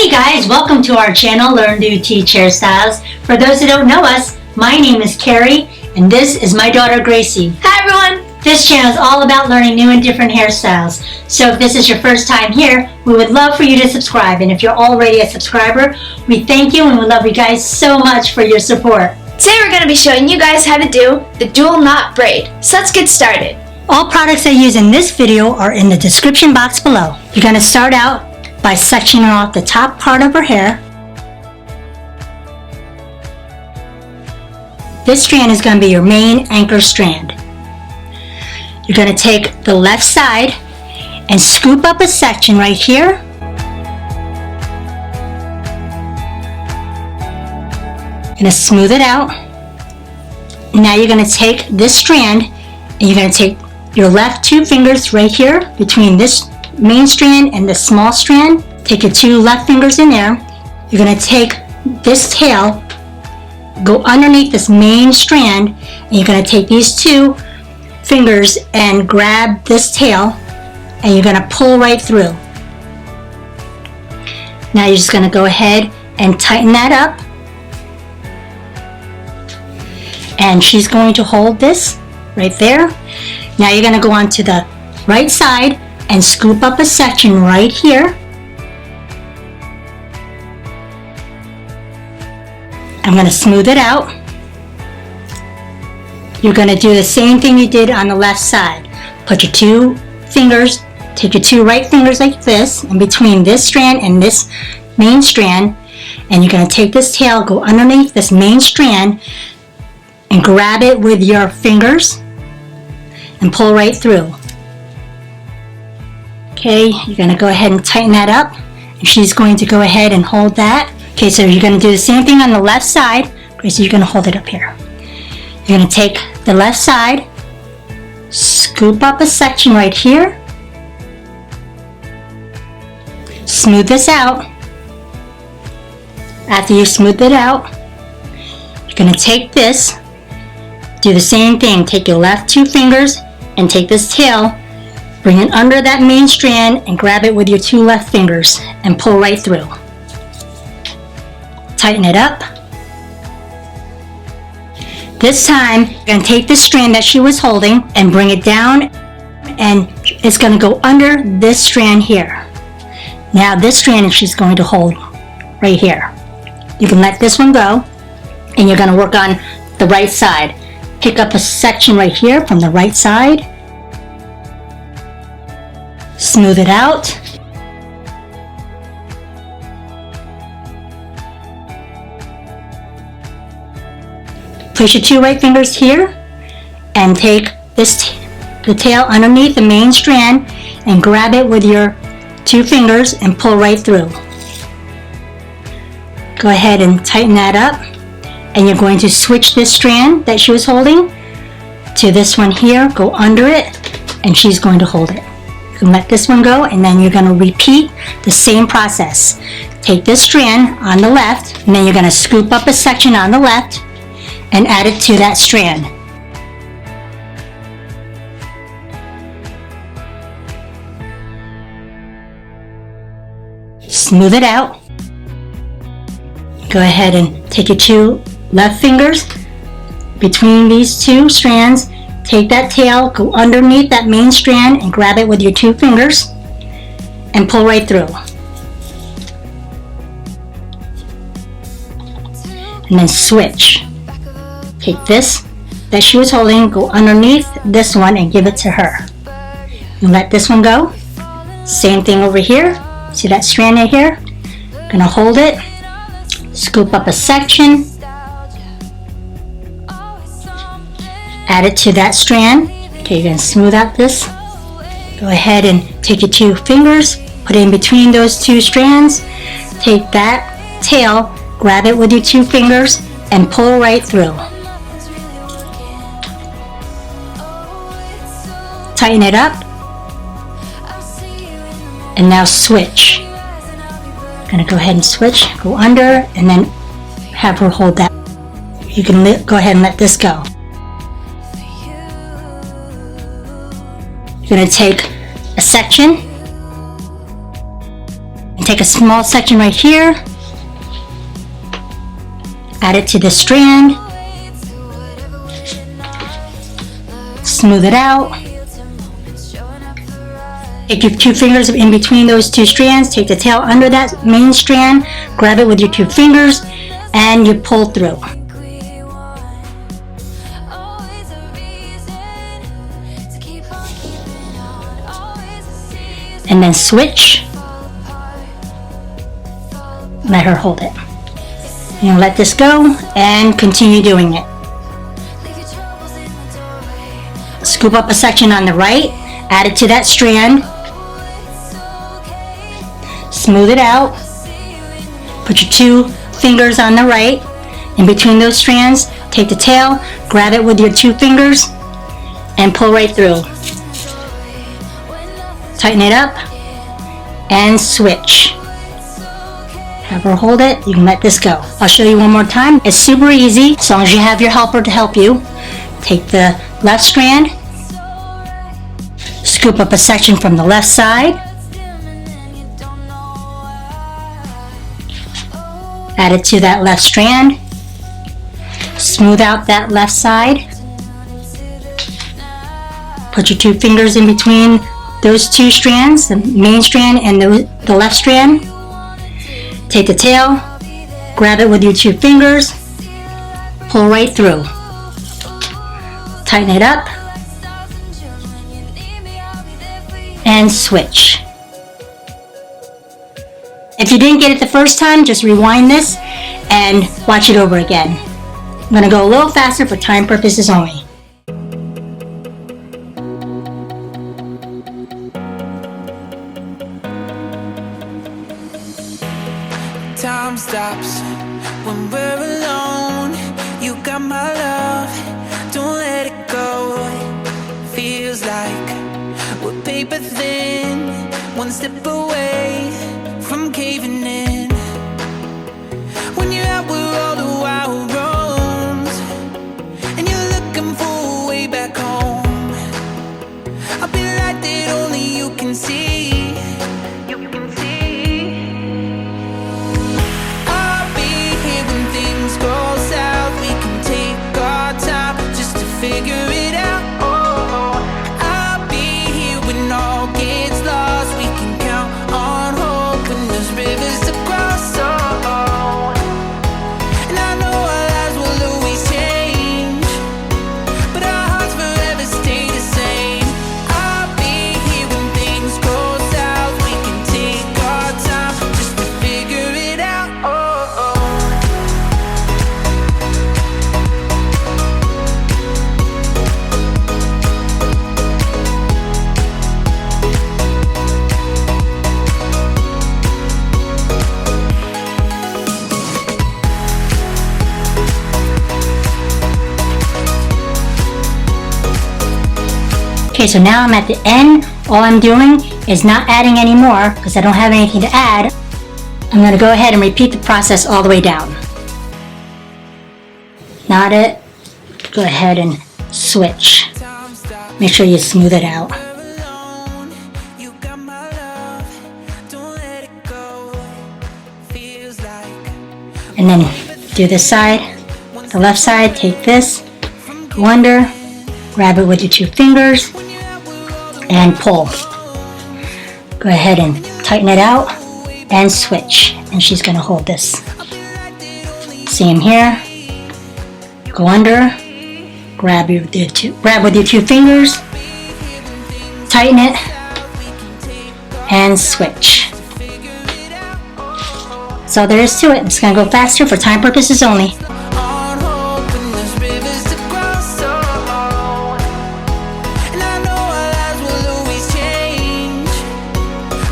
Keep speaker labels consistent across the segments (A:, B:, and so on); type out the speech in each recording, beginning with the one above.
A: Hey guys, welcome to our channel, Learn to Teach Hairstyles. For those who don't know us, my name is Carrie and this is my daughter Gracie.
B: Hi everyone!
A: This channel is all about learning new and different hairstyles. So if this is your first time here, we would love for you to subscribe. And if you're already a subscriber, we thank you and we love you guys so much for your support.
B: Today we're going to be showing you guys how to do the Duel Knot Braid. So let's get started.
A: All products I use in this video are in the description box below. You're going to start out by sectioning off the top part of her hair. This strand is going to be your main anchor strand. You're going to take the left side and scoop up a section right here. You're going to smooth it out. Now you're going to take this strand and you're going to take your left two fingers right here between this main strand and the small strand. Take your two left fingers in there. You're going to take this tail, go underneath this main strand, and you're going to take these two fingers and grab this tail and you're going to pull right through. Now you're just going to go ahead and tighten that up, and she's going to hold this right there. Now you're going to go on to the right side and scoop up a section right here. I'm going to smooth it out. You're going to do the same thing you did on the left side. Put your two fingers, take your two right fingers like this in between this strand and this main strand, and you're going to take this tail, go underneath this main strand and grab it with your fingers and pull right through. Okay, you're going to go ahead and tighten that up, and she's going to go ahead and hold that. Okay, so you're going to do the same thing on the left side. Okay, so you're going to hold it up here. You're going to take the left side, scoop up a section right here, smooth this out. After you smooth it out, you're going to take this, do the same thing. Take your left two fingers and take this tail, bring it under that main strand and grab it with your two left fingers and pull right through. Tighten it up. This time, you're going to take this strand that she was holding and bring it down, and it's going to go under this strand here. Now this strand she's going to hold right here. You can let this one go, and you're going to work on the right side. Pick up a section right here from the right side. Smooth it out. Place your two right fingers here and take the tail underneath the main strand and grab it with your two fingers and pull right through. Go ahead and tighten that up, and you're going to switch this strand that she was holding to this one here, go under it, and she's going to hold it. You can let this one go, and then you're going to repeat the same process. Take this strand on the left, and then you're going to scoop up a section on the left and add it to that strand. Smooth it out. Go ahead and take your two left fingers between these two strands. Take that tail, go underneath that main strand and grab it with your two fingers and pull right through. And then switch. Take this that she was holding, go underneath this one and give it to her. You let this one go. Same thing over here. See that strand right here? Gonna hold it, scoop up a section, add it to that strand. Okay, you're going to smooth out this. Go ahead and take your two fingers, put it in between those two strands. Take that tail, grab it with your two fingers, and pull right through. Tighten it up. And now switch. I'm going to go ahead and switch, go under, and then have her hold that. You can go ahead and let this go. You're going to take a section take a small section right here, add it to the strand, smooth it out. Take your 2 fingers in between those 2 strands, take the tail under that main strand, grab it with your 2 fingers, and you pull through. And then switch. Let her hold it. You let this go and continue doing it. Scoop up a section on the right, add it to that strand, smooth it out, put your 2 fingers on the right, in between those strands, take the tail, grab it with your 2 fingers, and pull right through. Tighten it up, and switch. Have her hold it, you can let this go. I'll show you one more time. It's super easy, as long as you have your helper to help you. Take the left strand, scoop up a section from the left side, add it to that left strand, smooth out that left side, put your 2 fingers in between those 2 strands, the main strand and the left strand, take the tail, grab it with your 2 fingers, pull right through, tighten it up, and switch. If you didn't get it the first time, just rewind this and watch it over again. I'm going to go a little faster for time purposes only.
C: Time stops when we're alone. You got my love, don't let it go. Feels like we're paper thin, one step away from caving in. When you're out where all the wild roams, and you're looking for a way back home, I'll be like that only you can see. I'll be here when things go south. We can take our time just to figure it out. I'll be here when all gets lost. We can count on hope when there's rivers to cross. And I know our lives will always change, but our hearts forever stay the same. I'll be here when things go south. We can take our time just to figure it out.
A: Okay, so now I'm at the end. All I'm doing is not adding any more because I don't have anything to add. I'm going to go ahead and repeat the process all the way down. Knot it, go ahead and switch. Make sure you smooth it out.
C: You got my love, don't let it go. Feels like
A: And then do this side, the left side, take this, go under, grab it with your 2 fingers, and pull. Go ahead and tighten it out and switch. And she's going to hold this. Same here. Go under, grab with your 2 fingers, tighten it, and switch. That's all there is to it. It's going to go faster for time purposes only.
C: on hope when there's rivers to cross. And I know our lives will always change,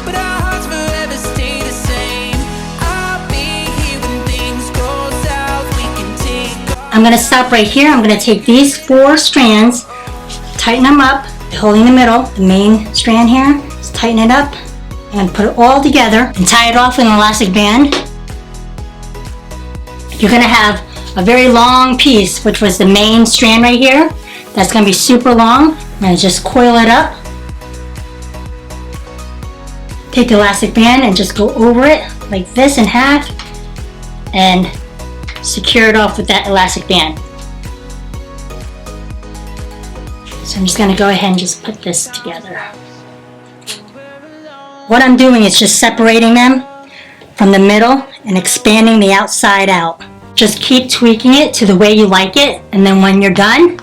C: but our hearts forever stay the same. I'll be here when things go south. We can take
A: I'm going to stop right here. I'm going to take these 4 strands, tighten them up, holding the middle, the main strand here. Just tighten it up and put it all together and tie it off with an elastic band. You're going to have a very long piece, which was the main strand right here. That's going to be super long. I'm going to just coil it up. take the elastic band and just go over it like this in half and secure it off with that elastic band. So I'm just going to go ahead and just put this together. What I'm doing is just separating them from the middle and expanding the outside out. Just keep tweaking it to the way you like it, and then when you're done,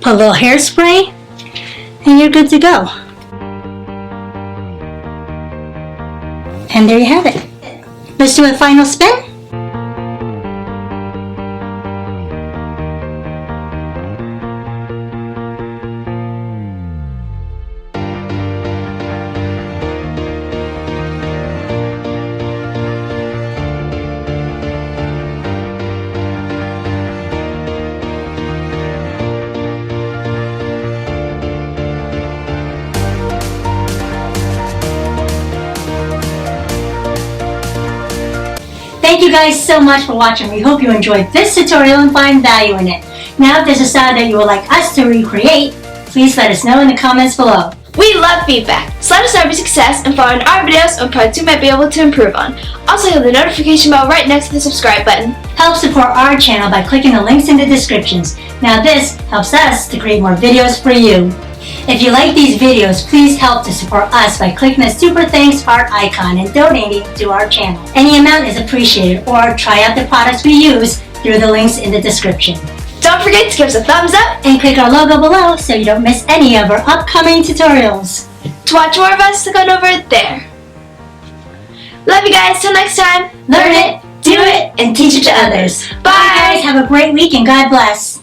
A: put a little hairspray and you're good to go. And there you have it. Let's do a final spin. Thank you guys so much for watching. We hope you enjoyed this tutorial and find value in it. Now, if there's a style that you would like us to recreate, please let us know in the comments below.
B: We love feedback, so let us know every success and follow our videos on parts we might be able to improve on. Also hit the notification bell right next to the subscribe button.
A: Help support our channel by clicking the links in the descriptions. Now this helps us to create more videos for you. If you like these videos, please help to support us by clicking the super thanks heart icon and donating to our channel. Any amount is appreciated, or try out the products we use through the links in the description.
B: Don't forget to give us a thumbs up
A: And click our logo below so you don't miss any of our upcoming tutorials.
B: to watch more of us. Click on over there. Love you guys. Till next time.
A: Learn it, do it, and teach it to others.
B: Bye.
A: Guys, have a great week and God bless.